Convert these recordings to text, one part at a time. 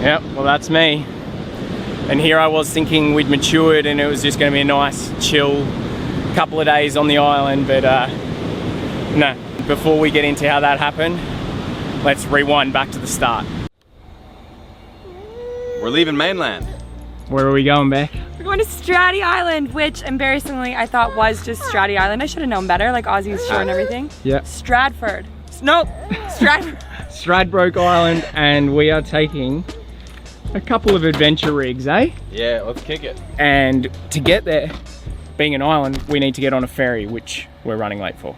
Yep, well that's me. And here I was thinking we'd matured and it was just going to be a nice, chill couple of days on the island, but no. Before we get into how that happened, let's rewind back to the start. We're leaving mainland. Where are we going, Bec? We're going to Stradbroke Island, which embarrassingly I thought was just Stradbroke Island. I should have known better, like Aussie's shore and everything. Yep. Stradford. Nope, Stradford. Stradbroke Island, and we are taking a couple of adventure rigs, eh? Yeah, let's kick it. And to get there, being an island, we need to get on a ferry, which we're running late for.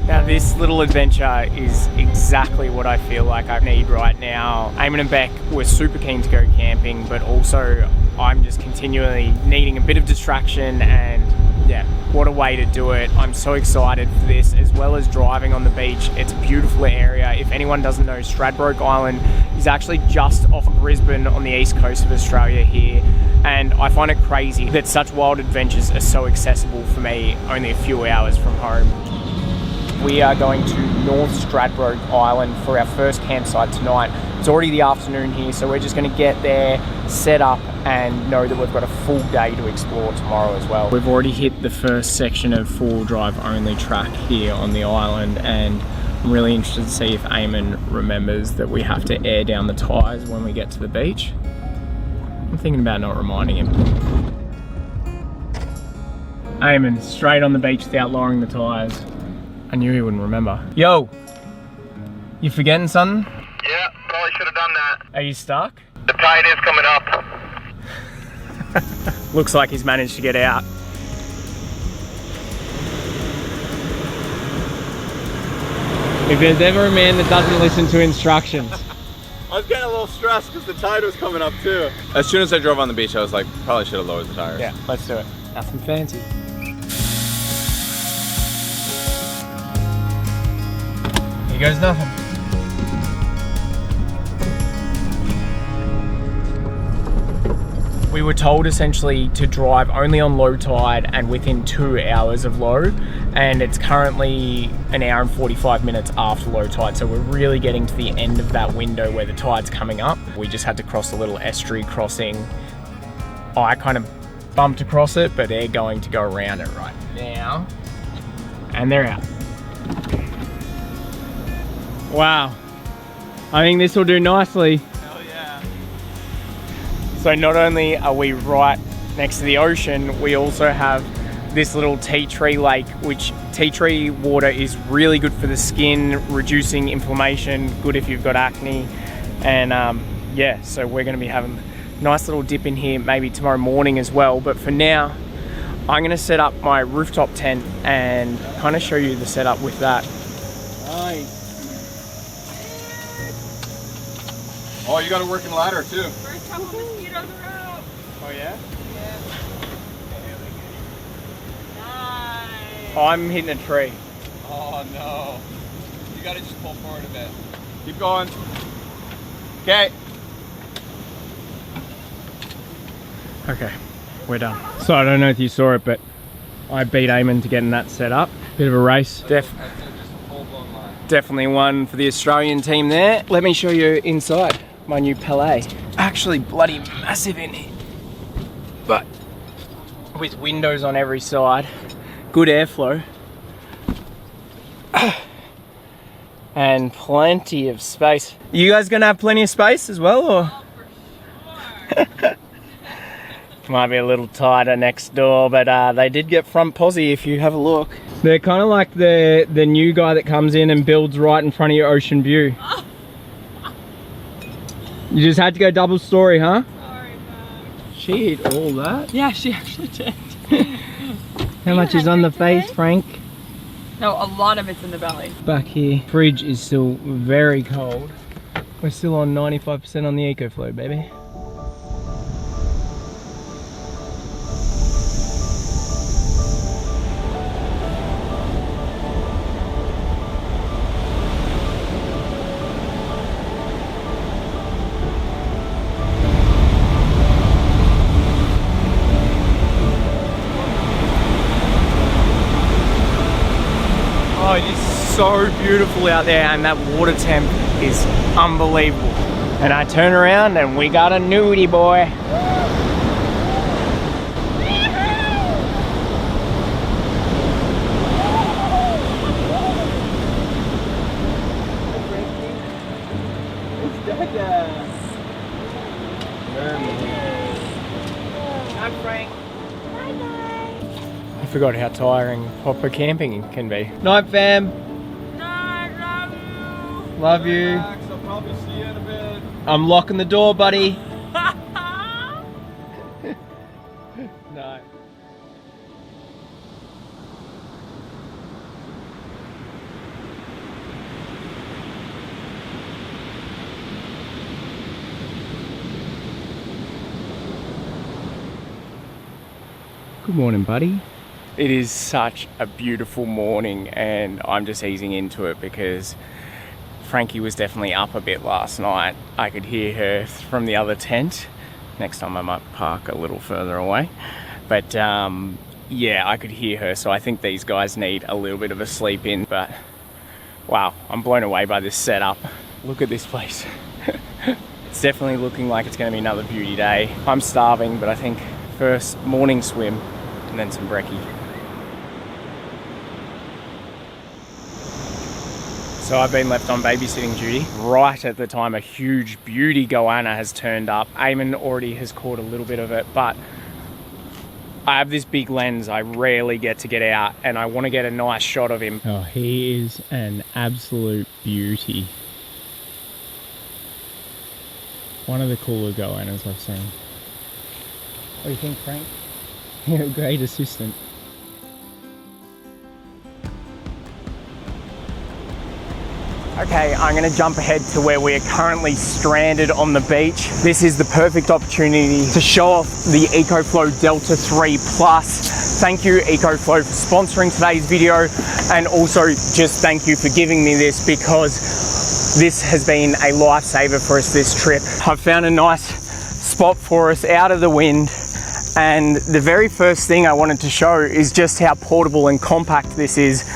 Now this little adventure is exactly what I feel like I need right now. Eamon and Bec were super keen to go camping, but also I'm just continually needing a bit of distraction, and yeah, what a way to do it. I'm so excited for this, as well as driving on the beach. It's a beautiful area. If anyone doesn't know, Stradbroke Island is actually just off Brisbane on the east coast of Australia here. And I find it crazy that such wild adventures are so accessible for me, only a few hours from home. We are going to North Stradbroke Island for our first campsite tonight. It's already the afternoon here, so we're just going to get there, set up, and know that we've got a full day to explore tomorrow as well. We've already hit the first section of four-wheel drive only track here on the island, and I'm really interested to see if Eamon remembers that we have to air down the tyres when we get to the beach. I'm thinking about not reminding him. Eamon, straight on the beach without lowering the tyres. I knew he wouldn't remember. Yo, you forgetting something? Yeah, probably should have done that. Are you stuck? The tide is coming up. Looks like he's managed to get out. If there's ever a man that doesn't listen to instructions. I was getting a little stressed because the tide was coming up too. As soon as I drove on the beach, I was like, probably should have lowered the tires. Yeah, let's do it. Nothing fancy. Here goes nothing. We were told essentially to drive only on low tide and within 2 hours of low, and it's currently an hour and 45 minutes after low tide, so we're really getting to the end of that window where the tide's coming up. We just had to cross a little estuary crossing. I kind of bumped across it, but they're going to go around it right now, and they're out. Wow, I think this will do nicely. Hell yeah. So not only are we right next to the ocean, we also have this little tea tree lake, which tea tree water is really good for the skin, reducing inflammation, good if you've got acne. And yeah, so we're gonna be having a nice little dip in here maybe tomorrow morning as well. But for now, I'm gonna set up my rooftop tent and kind of show you the setup with that. Nice. Oh, you got a working ladder too. First couple mosquitoes are out. Oh yeah? Yeah. Nice. Oh, I'm hitting a tree. Oh no. You gotta just pull forward a bit. Keep going. Okay. Okay, we're done. So I don't know if you saw it, but I beat Eamon to getting that set up. Bit of a race. Definitely one for the Australian team there. Let me show you inside my new Palais. Actually bloody massive in here, but with windows on every side, good airflow, and plenty of space. You guys gonna have plenty of space as well, or? Oh, for sure. Might be a little tighter next door, but they did get front posse if you have a look. They're kind of like the new guy that comes in and builds right in front of your ocean view. Oh. You just had to go double story, huh? Sorry, Mom. She ate all that? Yeah, she actually did. How much is on the face, Frank? No, a lot of it's in the belly. Back here, fridge is still very cold. We're still on 95% on the EcoFlow, baby. Oh, it is so beautiful out there, and that water temp is unbelievable. And I turn around and we got a nudie boy. I forgot how tiring proper camping can be. Night, fam. Night, Love you. Relax, I'll probably see you in a bit. I'm locking the door, buddy. No. Good morning, buddy. It is such a beautiful morning, and I'm just easing into it because Frankie was definitely up a bit last night. I could hear her from the other tent. Next time I might park a little further away. But yeah, I could hear her, so I think these guys need a little bit of a sleep in. But wow, I'm blown away by this setup. Look at this place. It's definitely looking like it's going to be another beauty day. I'm starving, but I think first morning swim and then some brekkie. So I've been left on babysitting duty. Right at the time a huge beauty goanna has turned up. Eamon already has caught a little bit of it, but I have this big lens I rarely get to get out, and I want to get a nice shot of him. Oh, he is an absolute beauty. One of the cooler goannas I've seen. What do you think, Frank? You're a great assistant. Okay, I'm going to jump ahead to where we are currently stranded on the beach. This is the perfect opportunity to show off the EcoFlow Delta 3 Plus. Thank you, EcoFlow, for sponsoring today's video, and also just thank you for giving me this, because this has been a lifesaver for us this trip. I've found a nice spot for us out of the wind, and the very first thing I wanted to show is just how portable and compact this is.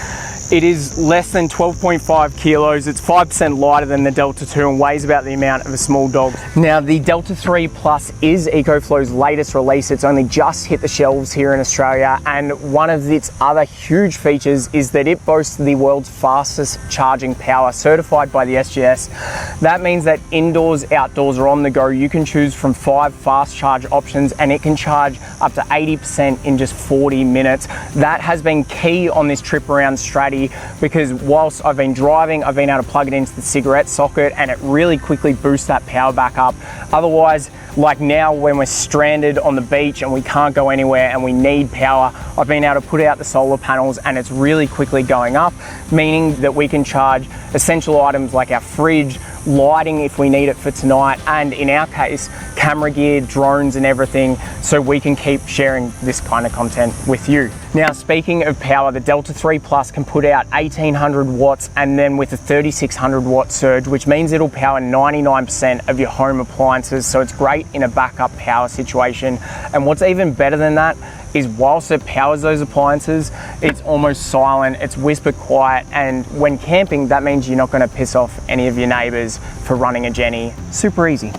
It is less than 12.5 kilos. It's 5% lighter than the Delta 2 and weighs about the amount of a small dog. Now, the Delta 3 Plus is EcoFlow's latest release. It's only just hit the shelves here in Australia, and one of its other huge features is that it boasts the world's fastest charging power, certified by the SGS. That means that indoors, outdoors, or on the go, you can choose from 5 fast charge options, and it can charge up to 80% in just 40 minutes. That has been key on this trip around Stradbroke, because whilst I've been driving, I've been able to plug it into the cigarette socket, and it really quickly boosts that power back up. Otherwise, like now when we're stranded on the beach and we can't go anywhere and we need power, I've been able to put out the solar panels and it's really quickly going up, meaning that we can charge essential items like our fridge, lighting if we need it for tonight, and in our case, camera gear, drones and everything, so we can keep sharing this kind of content with you. Now, speaking of power, the Delta 3 Plus can put out 1800 watts and then with a 3600 watt surge, which means it'll power 99% of your home appliances, so it's great in a backup power situation. And what's even better than that is whilst it powers those appliances, it's almost silent, it's whisper quiet, and when camping, that means you're not gonna piss off any of your neighbors for running a Jenny. Super easy.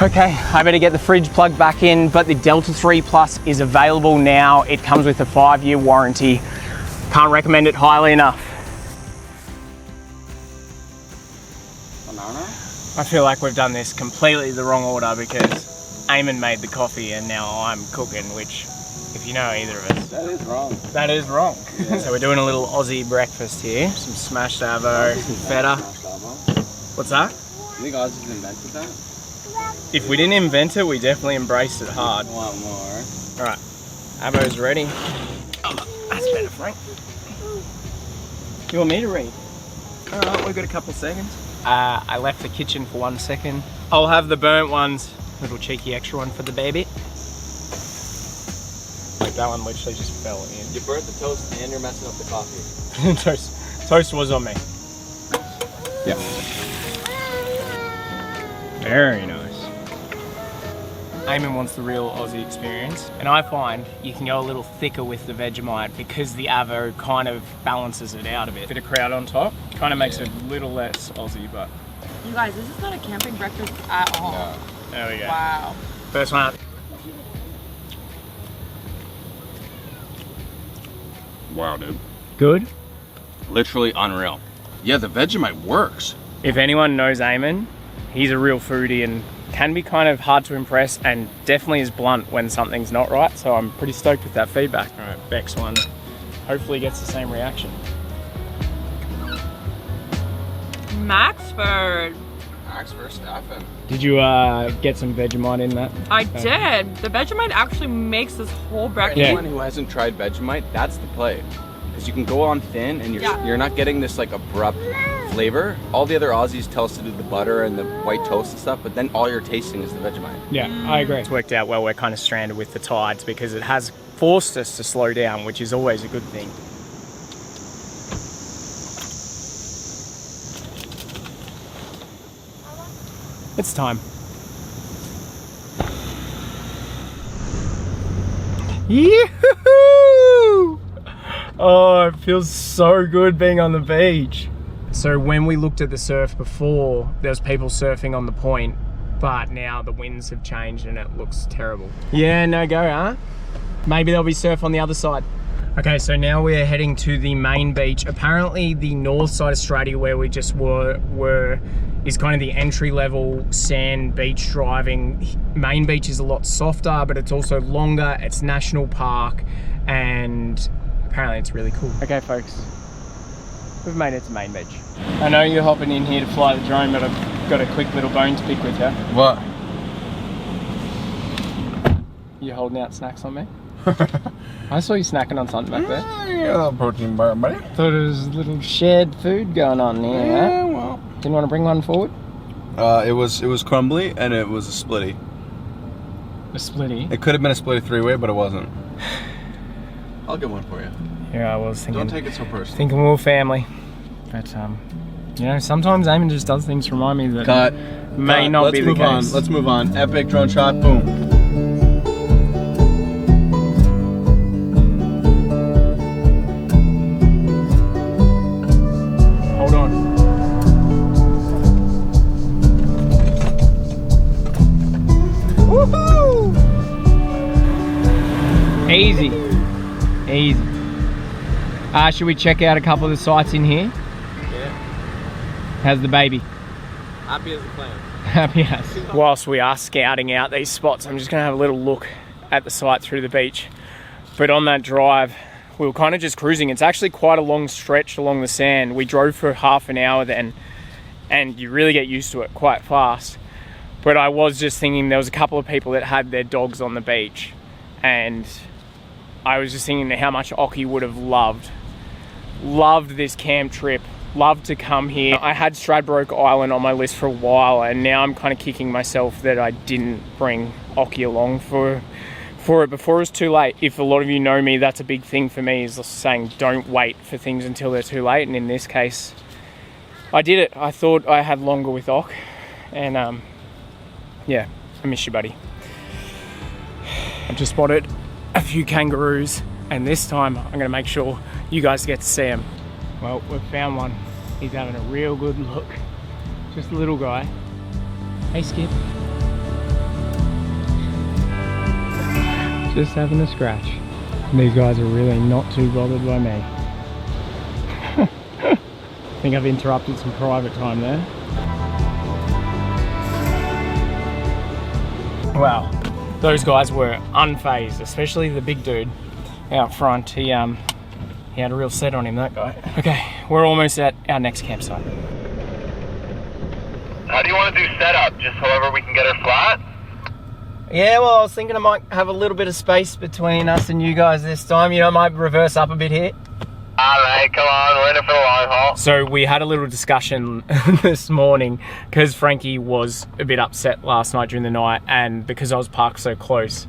Okay, I better get the fridge plugged back in, but the Delta 3 Plus is available now. It comes with a 5-year warranty. Can't recommend it highly enough. Banana? I feel like we've done this completely the wrong order, because Eamon made the coffee and now I'm cooking, which, if you know either of us, That is wrong. that is wrong. Yeah. So we're doing a little Aussie breakfast here. Some smashed avo, some feta. What's that? You think Aussies invented that? If we didn't invent it, we definitely embraced it hard. A lot more. Alright, avo's ready. Oh, that's better, Frank. You want me to read? Alright, we've got a couple seconds. I left the kitchen for 1 second. I'll have the burnt ones. Little cheeky extra one for the baby. Like that one literally just fell in. You burnt the toast and you're messing up the coffee. Toast was on me. Yeah. Very nice. Eamon wants the real Aussie experience, and I find you can go a little thicker with the Vegemite because the avo kind of balances it out a bit. Bit of kraut on top, kind of makes it a little less Aussie, but... You guys, this is not a camping breakfast at all. No. There we go. Wow. First one. Wow, dude. Good. Literally unreal. Yeah, the Vegemite works. If anyone knows Eamon, he's a real foodie and can be kind of hard to impress and definitely is blunt when something's not right, so I'm pretty stoked with that feedback. All right, Bec's one hopefully gets the same reaction. Maxford. Max Verstappen. Did you get some Vegemite in that? I did. The Vegemite actually makes this whole breakfast. Yeah. Anyone who hasn't tried Vegemite, that's the play. Because you can go on thin and you're not getting this like abrupt flavor. All the other Aussies tell us to do the butter and the white toast and stuff, but then all you're tasting is the Vegemite. Yeah, I agree. It's worked out well. We're kind of stranded with the tides because it has forced us to slow down, which is always a good thing. It's time. Yoo-hoo! Oh, it feels so good being on the beach. So when we looked at the surf before, there was people surfing on the point, but now the winds have changed and it looks terrible. Yeah, no go, huh? Maybe there'll be surf on the other side. Okay, so now we're heading to the main beach. Apparently the north side of Australia where we just were is kind of the entry-level sand beach driving. Main beach is a lot softer, but it's also longer. It's national park, and apparently it's really cool. Okay, folks, we've made it to main beach. I know you're hopping in here to fly the drone, but I've got a quick little bone to pick with you. What? You holding out snacks on me? I saw you snacking on something back there. Yeah, a protein bar, buddy. Thought it was a little shared food going on here. Yeah, huh? well. Didn't want to bring one forward? It was crumbly and it was a splitty. A splitty? It could have been a splitty three-way, but it wasn't. I'll get one for you. Yeah, I was thinking. Don't take it so personally. Thinking we were family, but you know, sometimes Eamon just does things to remind me that Cut. may not Let's be the move on. case. Let's move on. Epic drone shot. Boom. Hold on. Woohoo! Easy. Easy. Should we check out a couple of the sites in here? Yeah. How's the baby? Happy as a clam. Happy as. Whilst we are scouting out these spots, I'm just going to have a little look at the site through the beach. But on that drive, we were kind of just cruising. It's actually quite a long stretch along the sand. We drove for half an hour then, and you really get used to it quite fast. But I was just thinking there was a couple of people that had their dogs on the beach, and I was just thinking how much Occy would have loved this camp trip, loved to come here. I had Stradbroke Island on my list for a while, and now I'm kind of kicking myself that I didn't bring Occy along for it before it was too late. If a lot of you know me, that's a big thing for me, is saying don't wait for things until they're too late, and in this case, I did it. I thought I had longer with Occy, and yeah, I miss you, buddy. I've just spotted a few kangaroos, and this time I'm going to make sure you guys get to see them. Well, we've found one. He's having a real good look. Just a little guy. Hey, Skip. Just having a scratch. These guys are really not too bothered by me. I think I've interrupted some private time there. Wow, those guys were unfazed, especially the big dude out front. He had a real set on him, that guy. Okay, we're almost at our next campsite. How do you want to do setup? Just however we can get her flat? Yeah, well, I was thinking I might have a little bit of space between us and you guys this time. You know, I might reverse up a bit here. Alright, come on, we're in it for the long haul. So we had a little discussion this morning because Frankie was a bit upset last night during the night, and because I was parked so close,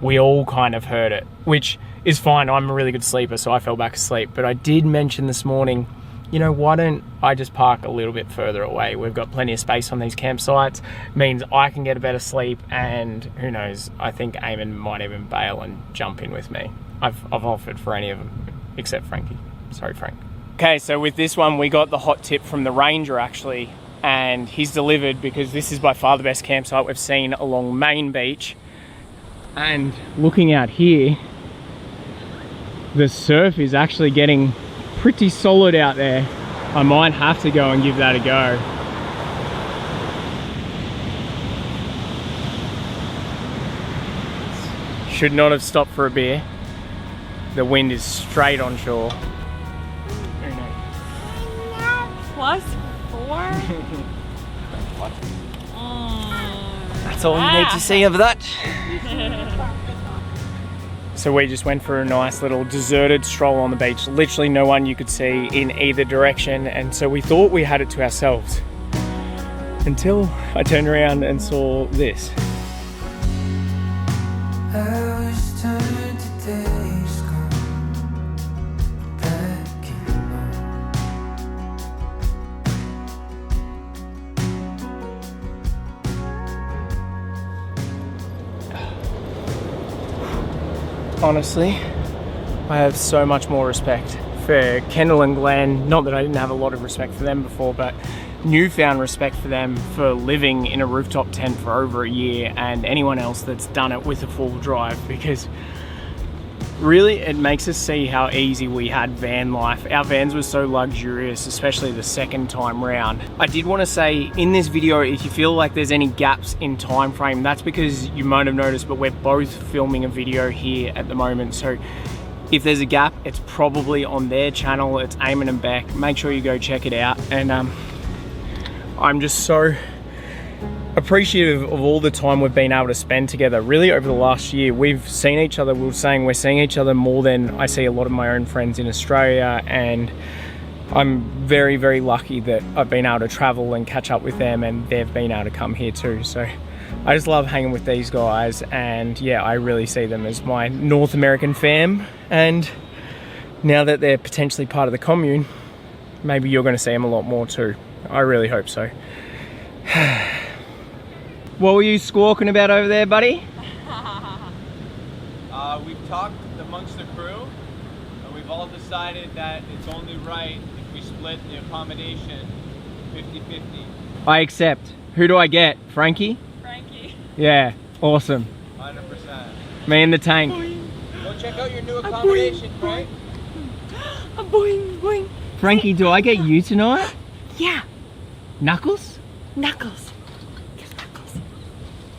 we all kind of heard it, which is fine. I'm a really good sleeper, so I fell back asleep. But I did mention this morning, you know, why don't I just park a little bit further away? We've got plenty of space on these campsites, means I can get a better sleep, and who knows, I think Eamon might even bail and jump in with me. I've offered for any of them, except Frankie. Sorry, Frank. Okay, so with this one, we got the hot tip from the ranger actually, and he's delivered because this is by far the best campsite we've seen along Main Beach. And looking out here, the surf is actually getting pretty solid out there. I might have to go and give that a go. Should not have stopped for a beer. The wind is straight on shore. +4? That's all you need to see of that. So we just went for a nice little deserted stroll on the beach. Literally no one you could see in either direction, and so we thought we had it to ourselves. Until I turned around and saw this. Honestly, I have so much more respect for Kendall and Glenn. Not that I didn't have a lot of respect for them before, but newfound respect for them for living in a rooftop tent for over a year, and anyone else that's done it with a full drive, because really it makes us see how easy we had van life. Our vans were so luxurious, especially the second time round. I did want to say in this video, if you feel like there's any gaps in time frame, that's because you might have noticed, but we're both filming a video here at the moment. So if there's a gap, it's probably on their channel. It's Eamon and Bec. Make sure you go check it out. And I'm just so appreciative of all the time we've been able to spend together. Really over the last year, we've seen each other. We were saying we're seeing each other more than I see a lot of my own friends in Australia, and I'm very, very lucky that I've been able to travel and catch up with them, and they've been able to come here too. So I just love hanging with these guys, and yeah, I really see them as my North American fam. And now that they're potentially part of the commune, maybe you're going to see them a lot more too. I really hope so. What were you squawking about over there, buddy? We've talked amongst the crew, and we've all decided that it's only right if we split the accommodation 50-50. I accept. Who do I get? Frankie? Frankie. Yeah, awesome. 100%. Me in the tank. Go check out your new accommodation, Frank. Boing, boing. Frankie, do I get you tonight? Yeah. Knuckles? Knuckles. Yes, Knuckles.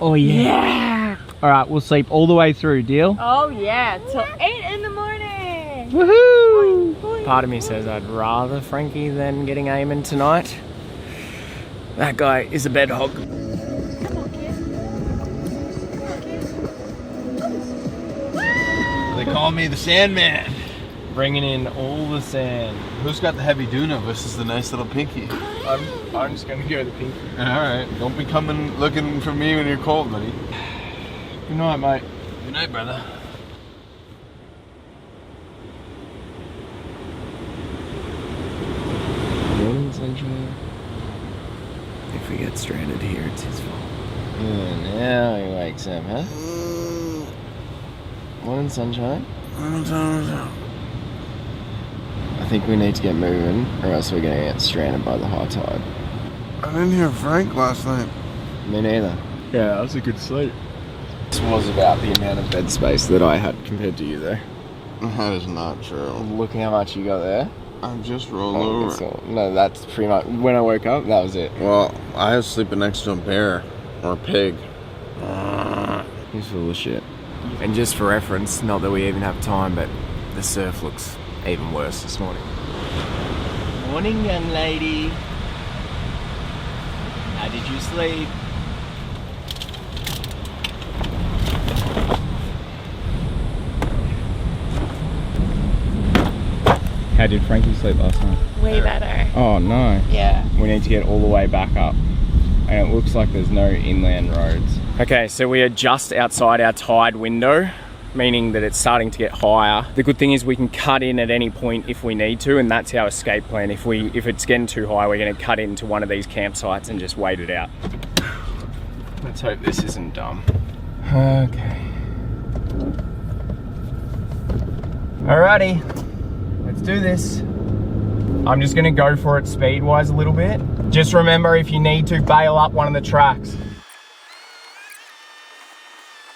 Oh yeah. Yeah. All right, we'll sleep all the way through, deal? Oh yeah, till 8 in the morning. Woohoo! Boing, boing. Part of me says I'd rather Frankie than getting Eamon tonight. That guy is a bed hog. Come on, kid. They call me the Sandman. Bringing in all the sand. Who's got the heavy Duna versus the nice little pinky? I'm just gonna go the pink. Alright, don't be coming looking for me when you're cold, buddy. Good night, mate. Good night, brother. Morning, sunshine. If we get stranded here, it's his fault. Now he wakes up, huh? Morning, sunshine. I think we need to get moving, or else we're gonna get stranded by the high tide. I didn't hear Frank last night. Me neither. Yeah, that was a good sleep. This was about the amount of bed space that I had compared to you, though. That is not true. Look how much you got there. I'm just rolled Oh, over. no, that's pretty much when I woke up. That was it. Well, I was sleeping next to a bear or a pig. He's full of shit. And just for reference, not that we even have time, but the surf looks even worse this morning. Morning, young lady. How did you sleep? How did Frankie sleep last night? Way better. Oh no. Yeah. We need to get all the way back up. And it looks like there's no inland roads. Okay, so we are just outside our tide window. meaning that it's starting to get higher. The good thing is we can cut in at any point if we need to, and that's our escape plan. If it's getting too high, we're going to cut into one of these campsites and just wait it out. Let's hope this isn't dumb. Okay. Alrighty, let's do this. I'm just gonna go for it speed-wise a little bit. Just remember, if you need to, bail up one of the tracks.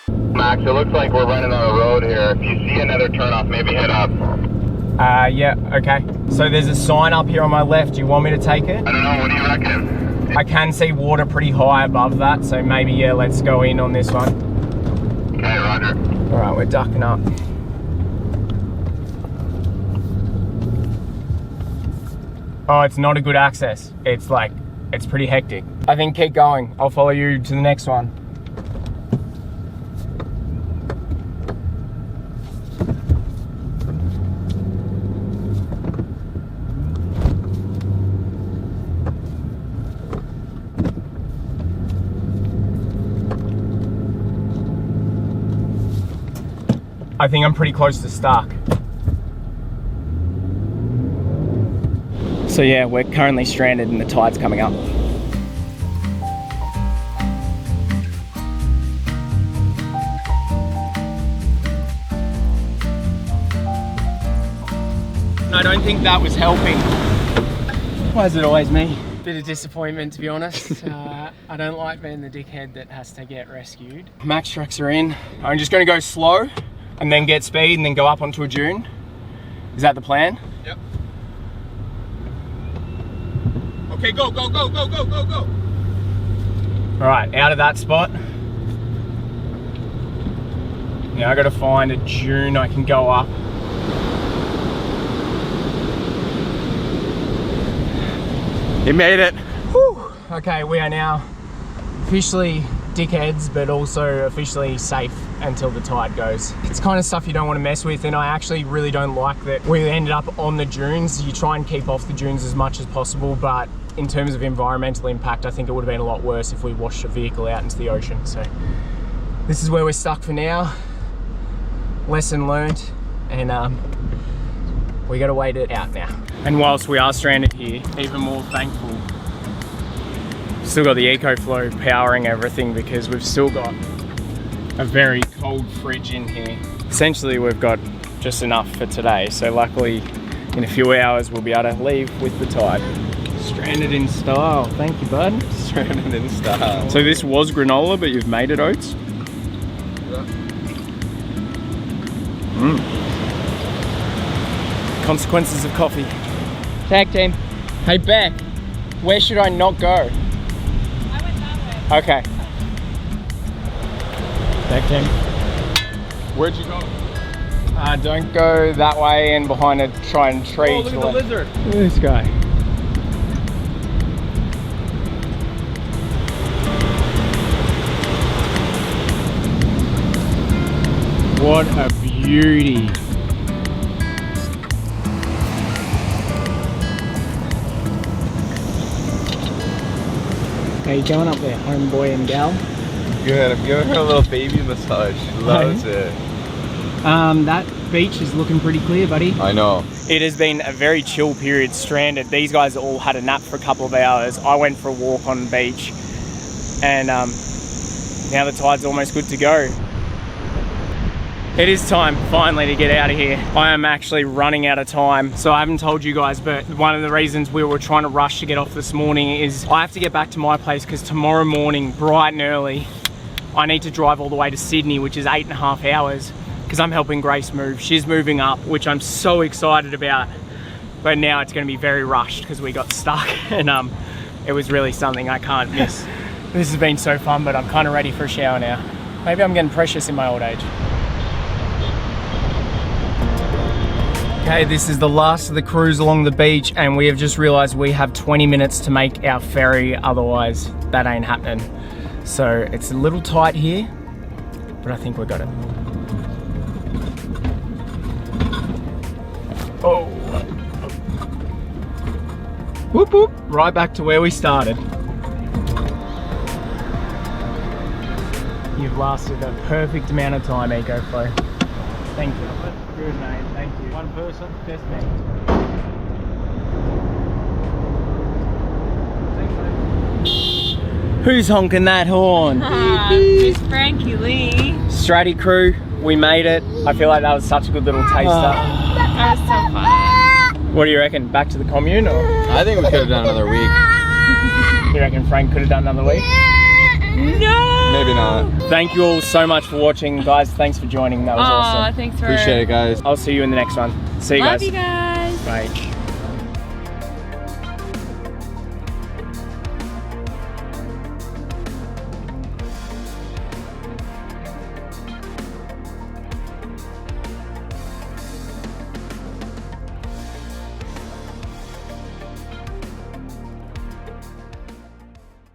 Max, it looks like we're running on a road here. If you see another turnoff, maybe head up. Yeah, okay. So there's a sign up here on my left. Do you want me to take it? I don't know, what do you reckon? I can see water pretty high above that, so maybe, yeah, let's go in on this one. Okay, roger. Alright, we're ducking up. Oh, it's not a good access. It's pretty hectic. I think keep going. I'll follow you to the next one. I think I'm pretty close to stuck. So yeah, we're currently stranded and the tide's coming up. I don't think that was helping. Why is it always me? Bit of disappointment, to be honest. I don't like being the dickhead that has to get rescued. Max tracks are in. I'm just gonna go slow and then get speed and then go up onto a dune. Is that the plan? Yep. Okay, go, go, go, go, go, go, go. All right, out of that spot. Now I gotta find a dune I can go up. You made it. Whew. Okay, we are now officially dickheads, but also officially safe until the tide goes. It's kind of stuff you don't want to mess with, and I actually really don't like that we ended up on the dunes. You try and keep off the dunes as much as possible, but in terms of environmental impact, I think it would have been a lot worse if we washed a vehicle out into the ocean. So this is where we're stuck for now. Lesson learned, and we gotta wait it out now. And whilst we are stranded here, even more thankful, still got the EcoFlow powering everything, because we've still got a very cold fridge in here. Essentially, we've got just enough for today. So luckily, in a few hours, we'll be able to leave with the tide. Stranded in style. Thank you, bud. Stranded in style. So this was granola, but you've made it oats? Yeah. Consequences of coffee. Tag team. Hey, Bec, where should I not go? I went that way. Okay. Tag team. Where'd you go? Don't go that way and behind a tree. Oh, look at the lizard. Look at this guy. What a beauty. How you going up there, homeboy and gal? Good, I'm giving her a little baby massage. She loves it. That beach is looking pretty clear, buddy. I know. It has been a very chill period stranded. These guys all had a nap for a couple of hours. I went for a walk on the beach, and now the tide's almost good to go. It is time finally to get out of here. I am actually running out of time, so I haven't told you guys, but one of the reasons we were trying to rush to get off this morning is I have to get back to my place, because tomorrow morning, bright and early, I need to drive all the way to Sydney, which is 8.5 hours, because I'm helping Grace move. She's moving up, which I'm so excited about, but now it's going to be very rushed because we got stuck, and it was really something I can't miss. This has been so fun, but I'm kind of ready for a shower now. Maybe I'm getting precious in my old age. Okay, this is the last of the cruise along the beach, and we have just realized we have 20 minutes to make our ferry, otherwise that ain't happening. So it's a little tight here, but I think we got it. Oh. Whoop whoop, right back to where we started. You've lasted a perfect amount of time, EcoFlow. Thank you. Good, mate. Thank you. One person. Just me. Who's honking that horn? Miss Frankie Lee. Stratty crew, we made it. I feel like that was such a good little taster. That was so fun. What do you reckon? Back to the commune, or I think we could have done another week. you reckon Frank could have done another week? No! Maybe not. Thank you all so much for watching, guys. Thanks for joining. That was awesome. Thanks for Appreciate it, guys. I'll see you in the next one. See you Love guys. you guys. Bye.